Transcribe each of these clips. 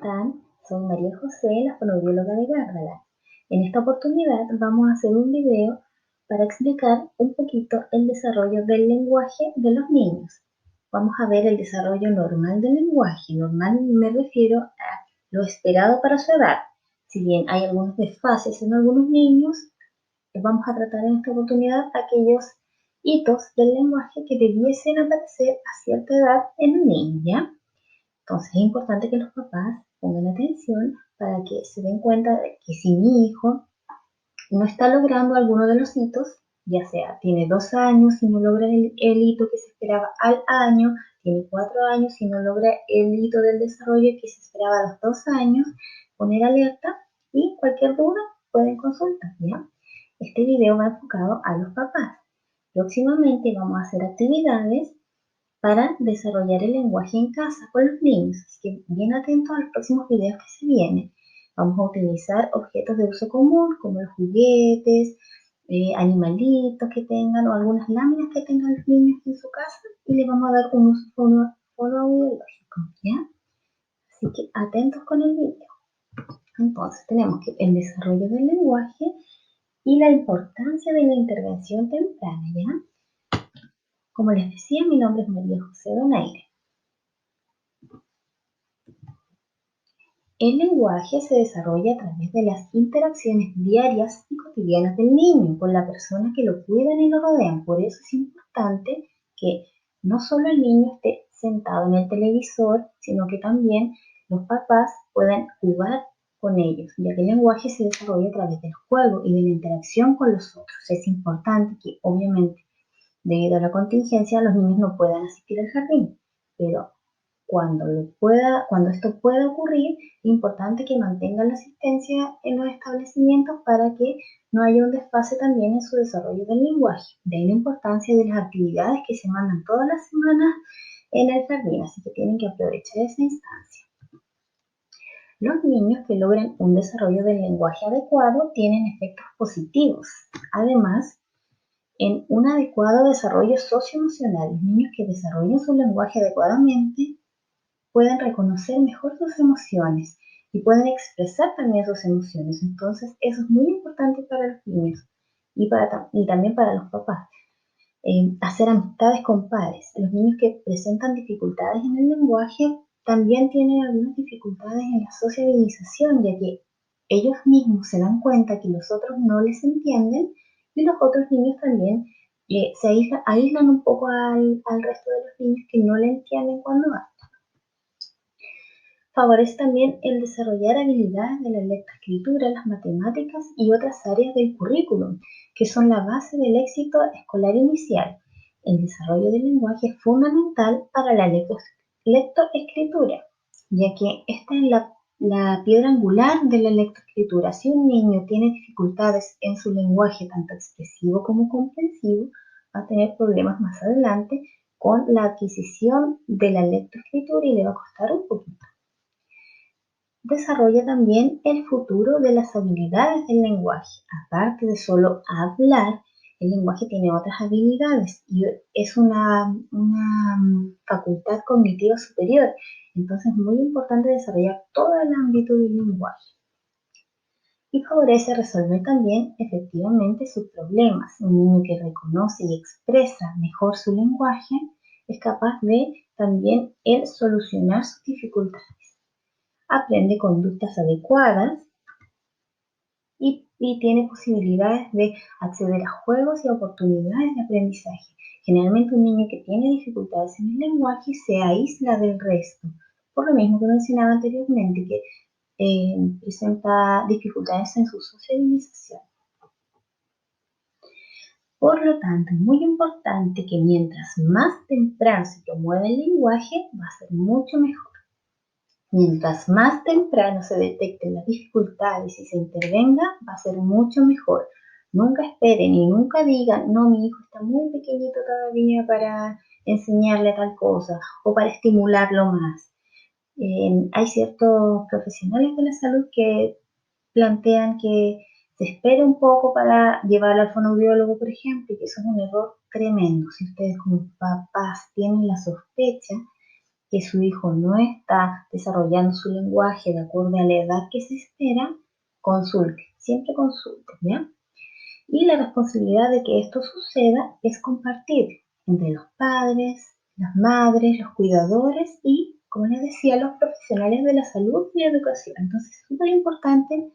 están? Soy María José, la fonoaudióloga de Gardala. En esta oportunidad vamos a hacer un video para explicar un poquito el desarrollo del lenguaje de los niños. Vamos a ver el desarrollo normal del lenguaje. Normal me refiero a lo esperado para su edad. Si bien hay algunos desfases en algunos niños, vamos a tratar en esta oportunidad aquellos hitos del lenguaje que debiesen aparecer a cierta edad en un niño, ¿ya? Entonces es importante que los papás pongan atención para que se den cuenta de que si mi hijo no está logrando alguno de los hitos, ya sea tiene 2 años y no logra el hito que se esperaba al año, tiene 4 años y no logra el hito del desarrollo que se esperaba a los 2 años, poner alerta y cualquier duda pueden consultar, ¿ya? Este video va enfocado a los papás. Próximamente vamos a hacer actividades para desarrollar el lenguaje en casa con los niños. Así que bien atentos a los próximos videos que se vienen. Vamos a utilizar objetos de uso común como los juguetes, animalitos que tengan o algunas láminas que tengan los niños en su casa y les vamos a dar un uso fonoaudiológico, ¿ya? Así que atentos con el video. Entonces tenemos que el desarrollo del lenguaje y la importancia de la intervención temprana, ¿ya? Como les decía, mi nombre es María José Donaire. El lenguaje se desarrolla a través de las interacciones diarias y cotidianas del niño con la persona que lo cuidan y lo rodean. Por eso es importante que no solo el niño esté sentado en el televisor, sino que también los papás puedan jugar con ellos, ya que el lenguaje se desarrolla a través del juego y de la interacción con los otros. Es importante que, obviamente, debido a la contingencia, los niños no puedan asistir al jardín, pero cuando esto pueda ocurrir, es importante que mantengan la asistencia en los establecimientos para que no haya un desfase también en su desarrollo del lenguaje. De ahí la importancia de las actividades que se mandan todas las semanas en el jardín, así que tienen que aprovechar esa instancia. Los niños que logran un desarrollo del lenguaje adecuado tienen efectos positivos. Además, en un adecuado desarrollo socioemocional, los niños que desarrollan su lenguaje adecuadamente pueden reconocer mejor sus emociones y pueden expresar también sus emociones. Entonces, eso es muy importante para los niños y también para los papás. Hacer amistades con pares. Los niños que presentan dificultades en el lenguaje también tienen algunas dificultades en la sociabilización, ya que ellos mismos se dan cuenta que los otros no les entienden y los otros niños también se aíslan un poco al resto de los niños que no le entienden cuando hablan. Favorece también el desarrollar habilidades de la lectoescritura, las matemáticas y otras áreas del currículum, que son la base del éxito escolar inicial. El desarrollo del lenguaje es fundamental para la lectoescritura, ya que esta es la piedra angular de la lectoescritura. Si un niño tiene dificultades en su lenguaje, tanto expresivo como comprensivo, va a tener problemas más adelante con la adquisición de la lectoescritura y le va a costar un poquito. Desarrolla también el futuro de las habilidades del lenguaje. Aparte de solo hablar, el lenguaje tiene otras habilidades y es una facultad cognitiva superior. Entonces es muy importante desarrollar todo el ámbito del lenguaje. Y favorece resolver también efectivamente sus problemas. Un niño que reconoce y expresa mejor su lenguaje es capaz de también él solucionar sus dificultades. Aprende conductas adecuadas y tiene posibilidades de acceder a juegos y oportunidades de aprendizaje. Generalmente un niño que tiene dificultades en el lenguaje se aísla del resto, por lo mismo que mencionaba anteriormente, que presenta dificultades en su socialización. Por lo tanto, es muy importante que mientras más temprano se promueva el lenguaje, va a ser mucho mejor. Mientras más temprano se detecten las dificultades y se intervenga, va a ser mucho mejor. Nunca esperen y nunca digan, no, mi hijo está muy pequeñito todavía para enseñarle tal cosa o para estimularlo más. Hay ciertos profesionales de la salud que plantean que se espere un poco para llevar al fonoaudiólogo, por ejemplo, y que eso es un error tremendo. Si ustedes como papás tienen la sospecha que su hijo no está desarrollando su lenguaje de acuerdo a la edad que se espera, consulte, siempre consulte, ¿ya? Y la responsabilidad de que esto suceda es compartir entre los padres, las madres, los cuidadores y, como les decía, los profesionales de la salud y la educación. Entonces es súper importante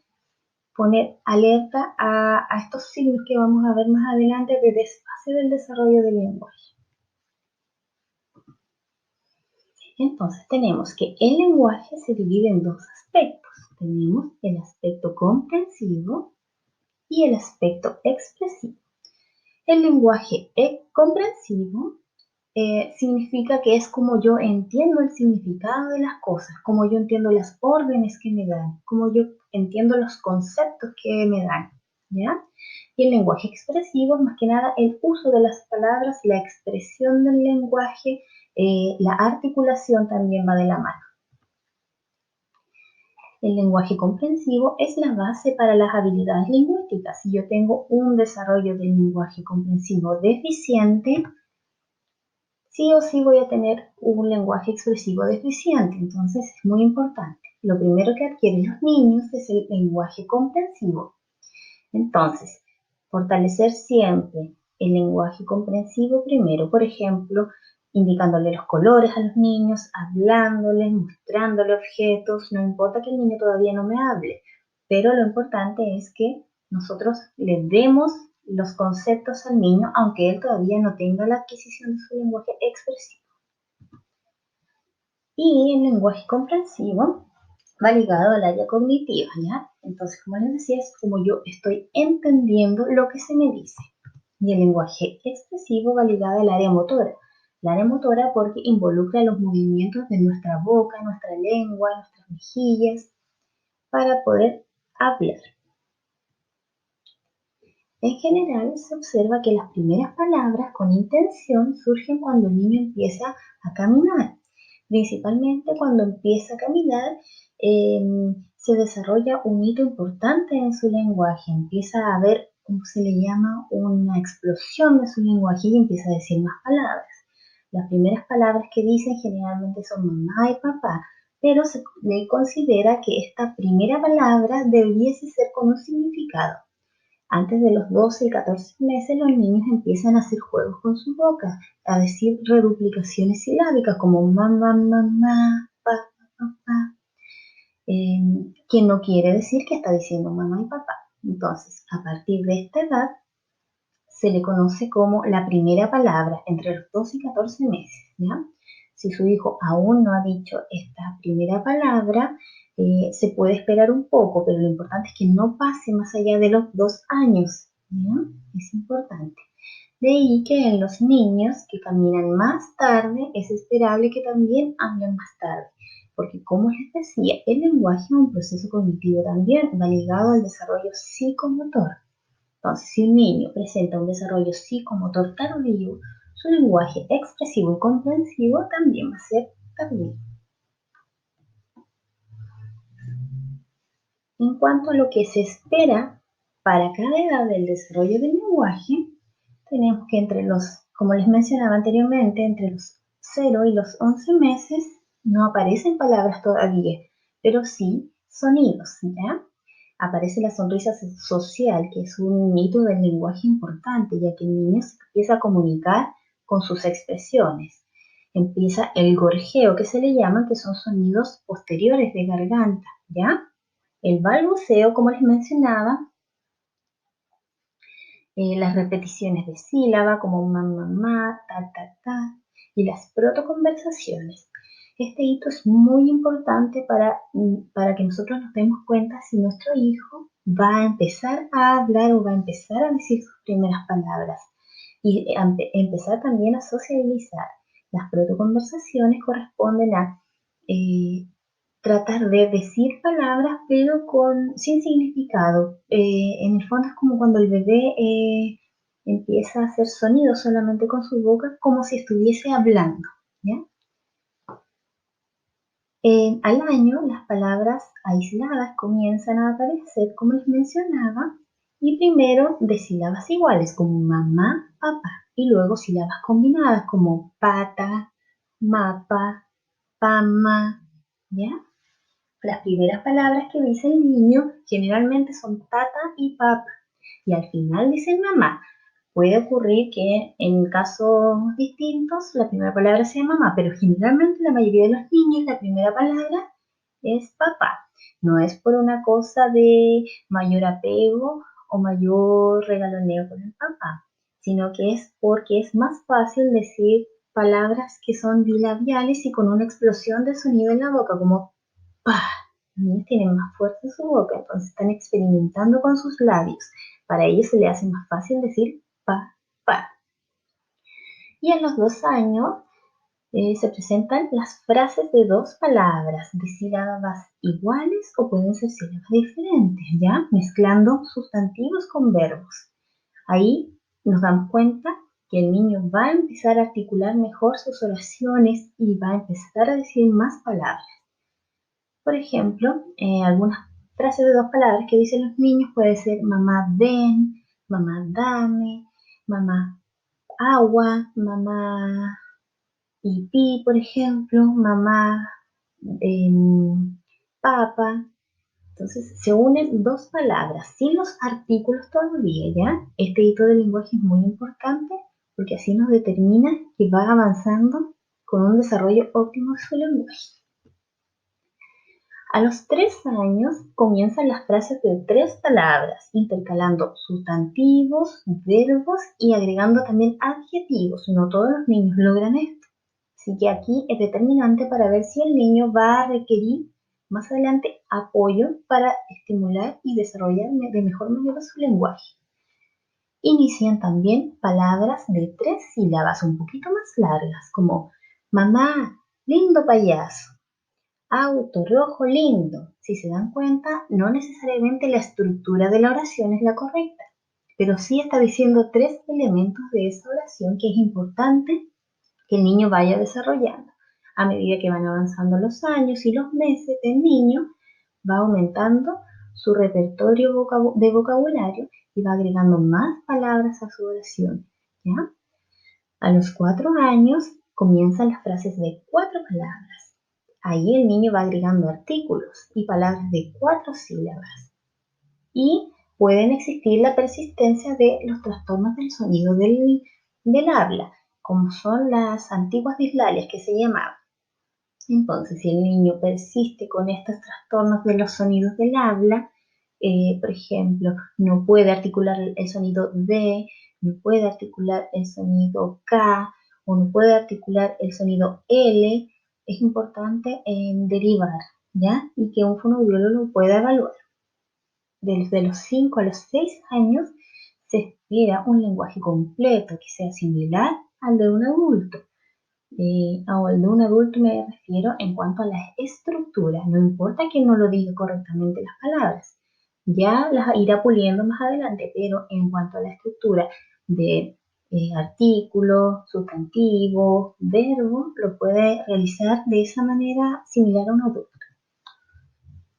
poner alerta a estos signos que vamos a ver más adelante de desfase del desarrollo del lenguaje. Entonces tenemos que el lenguaje se divide en dos aspectos. Tenemos el aspecto comprensivo y el aspecto expresivo. El lenguaje comprensivo significa que es como yo entiendo el significado de las cosas, como yo entiendo las órdenes que me dan, como yo entiendo los conceptos que me dan, ¿ya? Y el lenguaje expresivo es más que nada el uso de las palabras, la expresión del lenguaje, la articulación también va de la mano. El lenguaje comprensivo es la base para las habilidades lingüísticas. Si yo tengo un desarrollo del lenguaje comprensivo deficiente, sí o sí voy a tener un lenguaje expresivo deficiente. Entonces es muy importante. Lo primero que adquieren los niños es el lenguaje comprensivo. Entonces, fortalecer siempre el lenguaje comprensivo primero, por ejemplo, indicándole los colores a los niños, hablándoles, mostrándole objetos, no importa que el niño todavía no me hable, pero lo importante es que nosotros le demos los conceptos al niño, aunque él todavía no tenga la adquisición de su lenguaje expresivo. Y el lenguaje comprensivo va ligado al área cognitiva, ¿ya? Entonces, como les decía, es como yo estoy entendiendo lo que se me dice. Y el lenguaje expresivo va ligado al área motora. La área motora porque involucra los movimientos de nuestra boca, nuestra lengua, nuestras mejillas, para poder hablar. En general, se observa que las primeras palabras con intención surgen cuando el niño empieza a caminar. Principalmente cuando empieza a caminar, se desarrolla un hito importante en su lenguaje. Empieza a haber, como se le llama, una explosión de su lenguaje y empieza a decir más palabras. Las primeras palabras que dicen generalmente son mamá y papá, pero se le considera que esta primera palabra debiese ser con un significado. Antes de los 12 y 14 meses, los niños empiezan a hacer juegos con su boca, a decir reduplicaciones silábicas como mamá, mamá, papá, papá, que no quiere decir que está diciendo mamá y papá. Entonces, a partir de esta edad, se le conoce como la primera palabra entre los 12 y 14 meses, ¿ya? Si su hijo aún no ha dicho esta primera palabra, se puede esperar un poco, pero lo importante es que no pase más allá de los 2 años, ¿ya? Es importante. De ahí que en los niños que caminan más tarde es esperable que también hablen más tarde, porque como les decía, el lenguaje es un proceso cognitivo también, va ligado al desarrollo psicomotor. Entonces, si un niño presenta un desarrollo psicomotor tardío, su lenguaje expresivo y comprensivo también va a ser tardío. En cuanto a lo que se espera para cada edad del desarrollo del lenguaje, tenemos que entre los, como les mencionaba anteriormente, entre los 0 y los 11 meses no aparecen palabras todavía, pero sí sonidos, ¿ya? Aparece la sonrisa social, que es un hito del lenguaje importante, ya que el niño se empieza a comunicar con sus expresiones. Empieza el gorjeo, que se le llama, que son sonidos posteriores de garganta, ¿ya? El balbuceo, como les mencionaba, las repeticiones de sílaba, como mamá, mamá, ta, ta, ta, y las protoconversaciones. Este hito es muy importante para que nosotros nos demos cuenta si nuestro hijo va a empezar a hablar o va a empezar a decir sus primeras palabras y empezar también a socializar. Las protoconversaciones corresponden a tratar de decir palabras pero sin significado. En el fondo es como cuando el bebé empieza a hacer sonidos solamente con su boca como si estuviese hablando, ¿ya? Al año, las palabras aisladas comienzan a aparecer, como les mencionaba, y primero de sílabas iguales, como mamá, papá, y luego sílabas combinadas, como pata, mapa, pama, ¿ya? Las primeras palabras que dice el niño generalmente son tata y papa, y al final dice mamá. Puede ocurrir que en casos distintos la primera palabra sea mamá, pero generalmente la mayoría de los niños la primera palabra es papá. No es por una cosa de mayor apego o mayor regaloneo con el papá, sino que es porque es más fácil decir palabras que son bilabiales y con una explosión de sonido en la boca, como pa. Los niños tienen más fuerza en su boca, entonces están experimentando con sus labios. Para ellos se les hace más fácil decir pa, pa. Y a los 2 años se presentan las frases de dos palabras, de sílabas iguales o pueden ser sílabas diferentes, ¿ya? Mezclando sustantivos con verbos. Ahí nos damos cuenta que el niño va a empezar a articular mejor sus oraciones y va a empezar a decir más palabras. Por ejemplo, algunas frases de dos palabras que dicen los niños puede ser mamá ven, mamá dame, mamá agua, mamá pipí, por ejemplo, mamá papa. Entonces se unen dos palabras sin los artículos todavía, ¿ya? Este hito del lenguaje es muy importante porque así nos determina que va avanzando con un desarrollo óptimo de su lenguaje. A los 3 años comienzan las frases de 3 palabras, intercalando sustantivos, verbos y agregando también adjetivos. No todos los niños logran esto. Así que aquí es determinante para ver si el niño va a requerir más adelante apoyo para estimular y desarrollar de mejor manera su lenguaje. Inician también palabras de 3 sílabas, un poquito más largas, como mamá, lindo payaso. Auto rojo lindo. Si se dan cuenta, no necesariamente la estructura de la oración es la correcta, pero sí está diciendo 3 elementos de esa oración que es importante que el niño vaya desarrollando. A medida que van avanzando los años y los meses, el niño va aumentando su repertorio de vocabulario y va agregando más palabras a su oración, ¿ya? A los 4 años comienzan las frases de 4 palabras. Ahí el niño va agregando artículos y palabras de 4 sílabas. Y pueden existir la persistencia de los trastornos del sonido del habla, como son las antiguas dislalias que se llamaban. Entonces, si el niño persiste con estos trastornos de los sonidos del habla, por ejemplo, no puede articular el sonido D, no puede articular el sonido K o no puede articular el sonido L, es importante derivar, ¿ya? Y que un fonoaudiólogo lo pueda evaluar. Desde los 5 a los 6 años se espera un lenguaje completo que sea similar al de un adulto. Al de un adulto me refiero en cuanto a las estructuras. No importa que no lo diga correctamente las palabras, ya las irá puliendo más adelante, pero en cuanto a la estructura de artículos, sustantivos, verbos, lo puede realizar de esa manera similar a un adulto.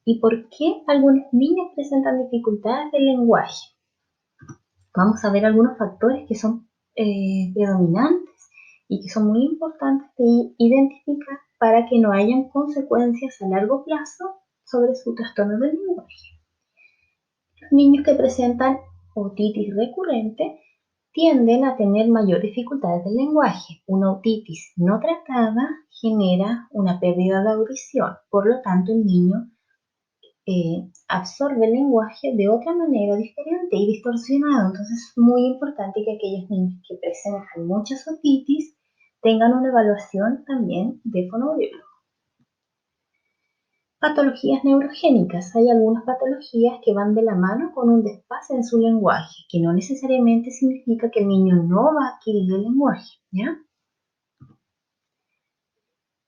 ¿Y por qué algunos niños presentan dificultades del lenguaje? Vamos a ver algunos factores que son predominantes y que son muy importantes de identificar para que no hayan consecuencias a largo plazo sobre su trastorno del lenguaje. Los niños que presentan otitis recurrente tienden a tener mayores dificultades del lenguaje. Una otitis no tratada genera una pérdida de audición, por lo tanto el niño absorbe el lenguaje de otra manera diferente y distorsionado. Entonces es muy importante que aquellos niños que presentan muchas otitis tengan una evaluación también de fonoaudiólogo. Patologías neurogénicas. Hay algunas patologías que van de la mano con un desfase en su lenguaje, que no necesariamente significa que el niño no va a adquirir el lenguaje, ¿ya?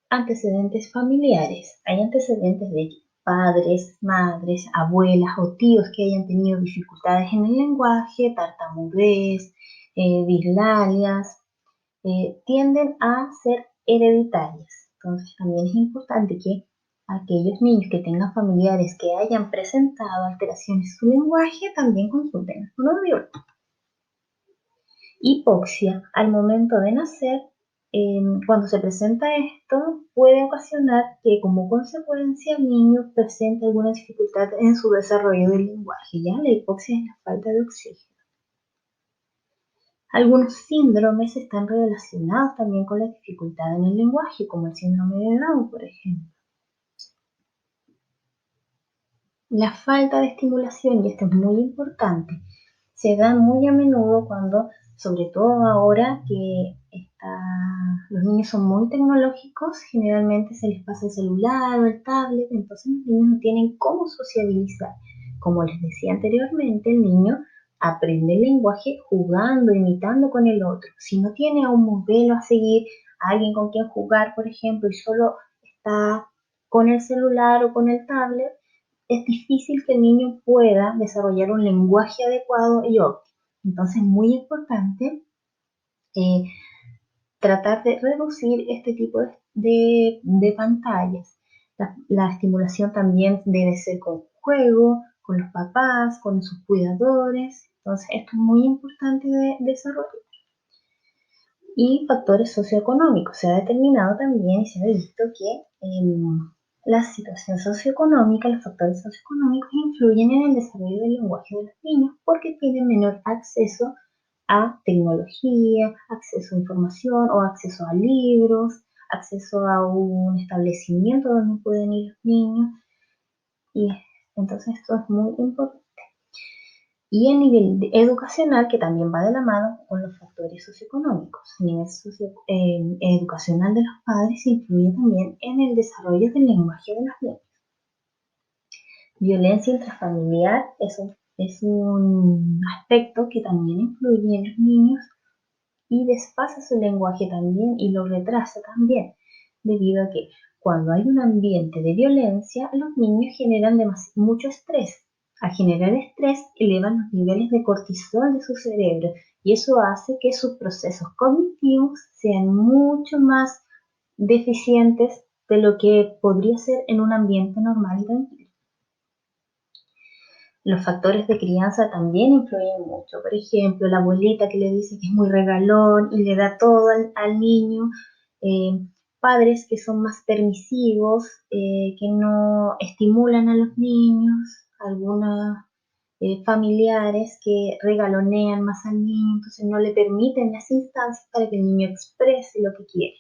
Antecedentes familiares. Hay antecedentes de padres, madres, abuelas o tíos que hayan tenido dificultades en el lenguaje, tartamudez, dislalias, tienden a ser hereditarias. Entonces también es importante que aquellos niños que tengan familiares que hayan presentado alteraciones en su lenguaje también consulten a un audiólogo. Hipoxia. Al momento de nacer, Cuando se presenta esto, puede ocasionar que como consecuencia el niño presente alguna dificultad en su desarrollo del lenguaje. ¿Ya? La hipoxia es la falta de oxígeno. Algunos síndromes están relacionados también con la dificultad en el lenguaje, como el síndrome de Down, por ejemplo. La falta de estimulación, y esto es muy importante, se da muy a menudo cuando, sobre todo ahora que los niños son muy tecnológicos, generalmente se les pasa el celular o el tablet, entonces los niños no tienen cómo sociabilizar. Como les decía anteriormente, el niño aprende el lenguaje jugando, imitando con el otro. Si no tiene a un modelo a seguir, a alguien con quien jugar, por ejemplo, y solo está con el celular o con el tablet, es difícil que el niño pueda desarrollar un lenguaje adecuado y óptimo. Entonces es muy importante eh, tratar de reducir este tipo de pantallas. La estimulación también debe ser con juego, con los papás, con sus cuidadores. Entonces esto es muy importante de desarrollar. Y factores socioeconómicos. Se ha determinado también y se ha visto que la situación socioeconómica, los factores socioeconómicos influyen en el desarrollo del lenguaje de los niños porque tienen menor acceso a tecnología, acceso a información o acceso a libros, acceso a un establecimiento donde pueden ir los niños. Y entonces esto es muy importante. Y a nivel educacional, que también va de la mano con los factores socioeconómicos. El nivel educacional de los padres influye también en el desarrollo del lenguaje de los niños. Violencia intrafamiliar es un aspecto que también influye en los niños y desfasa su lenguaje también y lo retrasa también, debido a que cuando hay un ambiente de violencia, los niños generan mucho estrés. Al generar estrés, elevan los niveles de cortisol de su cerebro y eso hace que sus procesos cognitivos sean mucho más deficientes de lo que podría ser en un ambiente normal y tranquilo. Los factores de crianza también influyen mucho. Por ejemplo, la abuelita que le dice que es muy regalón y le da todo al niño. Padres que son más permisivos, que no estimulan a los niños. Algunos familiares que regalonean más al niño, entonces no le permiten las instancias para que el niño exprese lo que quiere.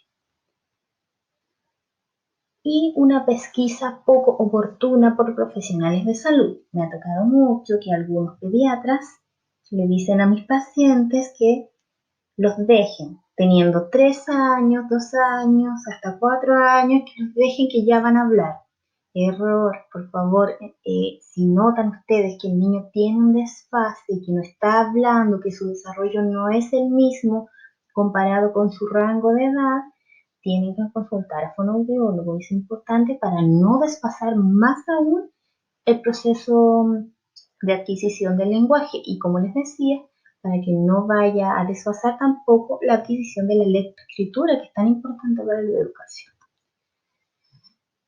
Y una pesquisa poco oportuna por profesionales de salud. Me ha tocado mucho que algunos pediatras le dicen a mis pacientes que los dejen, teniendo 3 años, 2 años, hasta 4 años, que los dejen que ya van a hablar. Error, por favor, si notan ustedes que el niño tiene un desfase, que no está hablando, que su desarrollo no es el mismo comparado con su rango de edad, tienen que consultar a fonoaudiólogo. Es importante para no desfasar más aún el proceso de adquisición del lenguaje y, como les decía, para que no vaya a desfasar tampoco la adquisición de la lectoescritura, que es tan importante para la educación.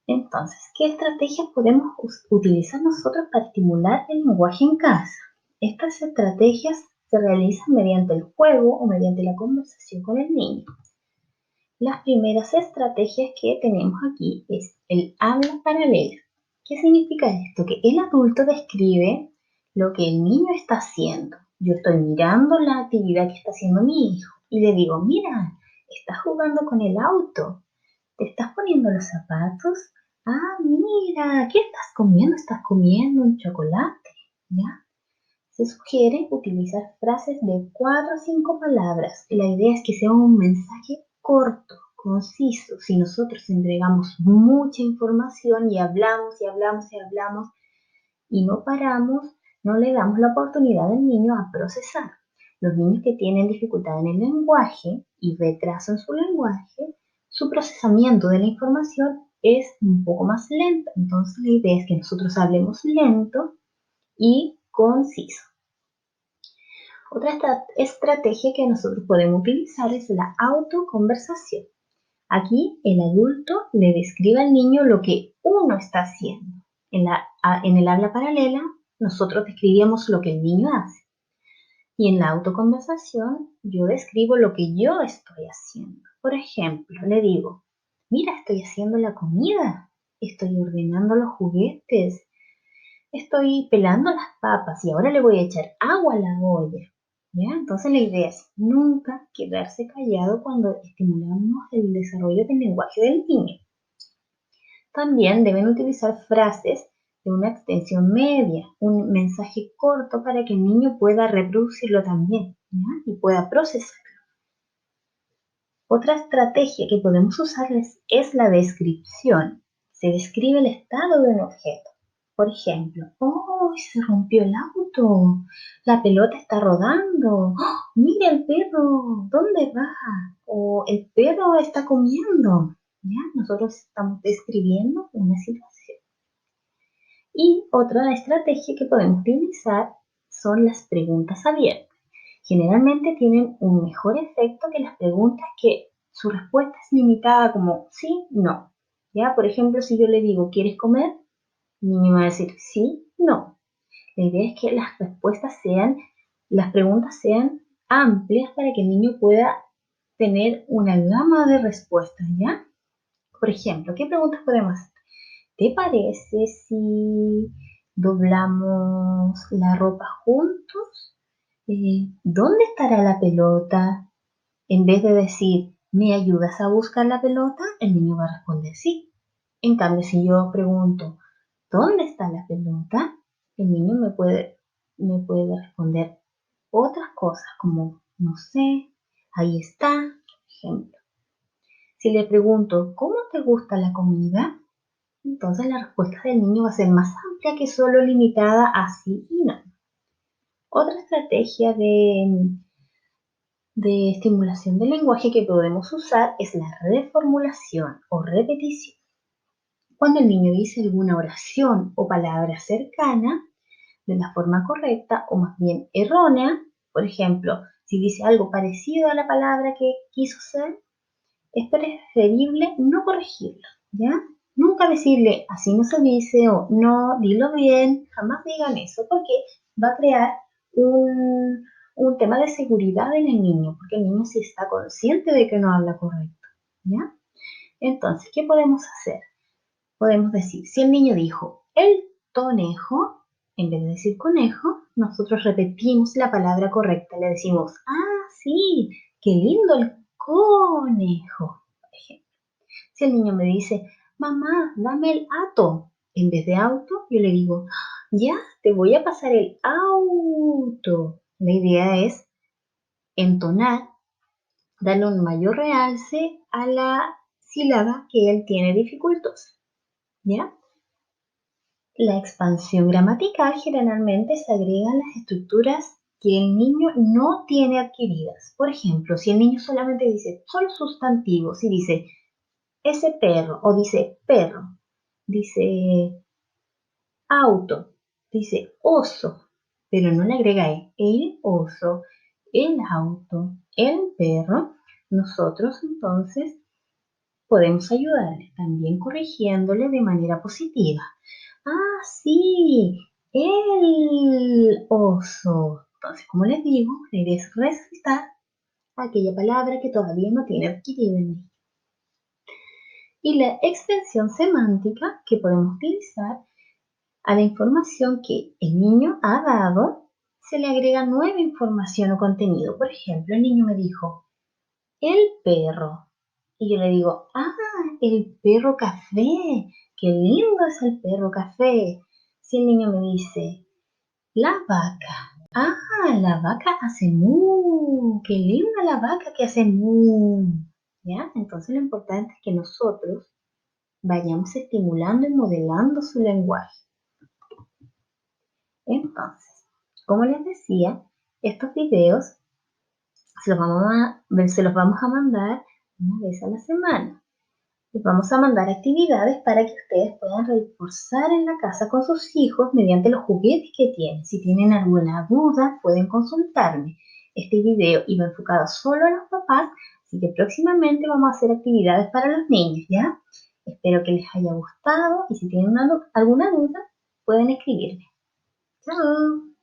Entonces, ¿qué estrategias podemos utilizar nosotros para estimular el lenguaje en casa? Estas estrategias se realizan mediante el juego o mediante la conversación con el niño. Las primeras estrategias que tenemos aquí es el habla paralela. ¿Qué significa esto? Que el adulto describe lo que el niño está haciendo. Yo estoy mirando la actividad que está haciendo mi hijo y le digo, mira, estás jugando con el auto, te estás poniendo los zapatos. Ah, mira, ¿qué estás comiendo? ¿Estás comiendo un chocolate? ¿Ya? Se sugiere utilizar frases de 4 a 5 palabras. La idea es que sea un mensaje corto, conciso. Si nosotros entregamos mucha información y hablamos y hablamos y hablamos y no paramos, no le damos la oportunidad al niño a procesar. Los niños que tienen dificultad en el lenguaje y retraso en su lenguaje, su procesamiento de la información es un poco más lento. Entonces la idea es que nosotros hablemos lento y conciso. Otra estrategia que nosotros podemos utilizar es la autoconversación. Aquí el adulto le describe al niño lo que uno está haciendo. En el habla paralela, nosotros describimos lo que el niño hace. Y en la autoconversación, yo describo lo que yo estoy haciendo. Por ejemplo, le digo, mira, estoy haciendo la comida, estoy ordenando los juguetes, estoy pelando las papas y ahora le voy a echar agua a la olla. ¿Ya? Entonces la idea es nunca quedarse callado cuando estimulamos el desarrollo del lenguaje del niño. También deben utilizar frases de una extensión media, un mensaje corto para que el niño pueda reproducirlo también, ¿ya? Y pueda procesar. Otra estrategia que podemos usar es la descripción. Se describe el estado de un objeto. Por ejemplo, ¡oh, se rompió el auto! La pelota está rodando. ¡Oh, mira el perro! ¿Dónde va? O el perro está comiendo. ¿Ya? Nosotros estamos describiendo una situación. Y otra estrategia que podemos utilizar son las preguntas abiertas. Generalmente tienen un mejor efecto que las preguntas que su respuesta es limitada como sí, no. ¿Ya? Por ejemplo, si yo le digo, ¿quieres comer? El niño va a decir sí, no. La idea es que las preguntas sean amplias para que el niño pueda tener una gama de respuestas, ¿ya? Por ejemplo, ¿qué preguntas podemos hacer? ¿Te parece si doblamos la ropa juntos? ¿Dónde estará la pelota? En vez de decir, ¿me ayudas a buscar la pelota? El niño va a responder sí. En cambio, si yo pregunto, ¿dónde está la pelota? El niño me puede responder otras cosas como, no sé, ahí está, por ejemplo. Si le pregunto, ¿cómo te gusta la comida? Entonces la respuesta del niño va a ser más amplia que solo limitada a sí y no. Otra estrategia de estimulación del lenguaje que podemos usar es la reformulación o repetición. Cuando el niño dice alguna oración o palabra cercana de la forma correcta o más bien errónea, por ejemplo, si dice algo parecido a la palabra que quiso ser, es preferible no corregirlo, ¿ya? Nunca decirle así no se dice o no, dilo bien, jamás digan eso porque va a crear un tema de seguridad en el niño, porque el niño sí está consciente de que no habla correcto, ¿ya? Entonces, ¿qué podemos hacer? Podemos decir, si el niño dijo el conejo, en vez de decir conejo, nosotros repetimos la palabra correcta, le decimos, ah, sí, qué lindo el conejo, por ejemplo. Si el niño me dice, mamá, dame el ato, en vez de auto, yo le digo, ya, te voy a pasar el auto. La idea es entonar, darle un mayor realce a la sílaba que él tiene dificultosa, ¿ya? La expansión gramatical generalmente se agrega a las estructuras que el niño no tiene adquiridas. Por ejemplo, si el niño solamente dice solo sustantivos y dice ese perro o dice perro, dice auto, dice oso, pero no le agrega el oso, el auto, el perro, nosotros entonces podemos ayudarle también corrigiéndole de manera positiva. Ah, sí, el oso. Entonces, como les digo, debes resaltar aquella palabra que todavía no tiene adquirido en mí. Y la extensión semántica que podemos utilizar a la información que el niño ha dado, se le agrega nueva información o contenido. Por ejemplo, el niño me dijo, el perro. Y yo le digo, ah, el perro café. Qué lindo es el perro café. Si el niño me dice, la vaca. Ah, la vaca hace mu. Qué linda la vaca que hace mu. ¿Ya? Entonces lo importante es que nosotros vayamos estimulando y modelando su lenguaje. Entonces, como les decía, estos videos se los vamos a mandar una vez a la semana. Les vamos a mandar actividades para que ustedes puedan reforzar en la casa con sus hijos mediante los juguetes que tienen. Si tienen alguna duda, pueden consultarme. Este video iba enfocado solo a los papás, así que próximamente vamos a hacer actividades para los niños, ¿ya? Espero que les haya gustado y si tienen alguna duda, pueden escribirme. ¡Chao!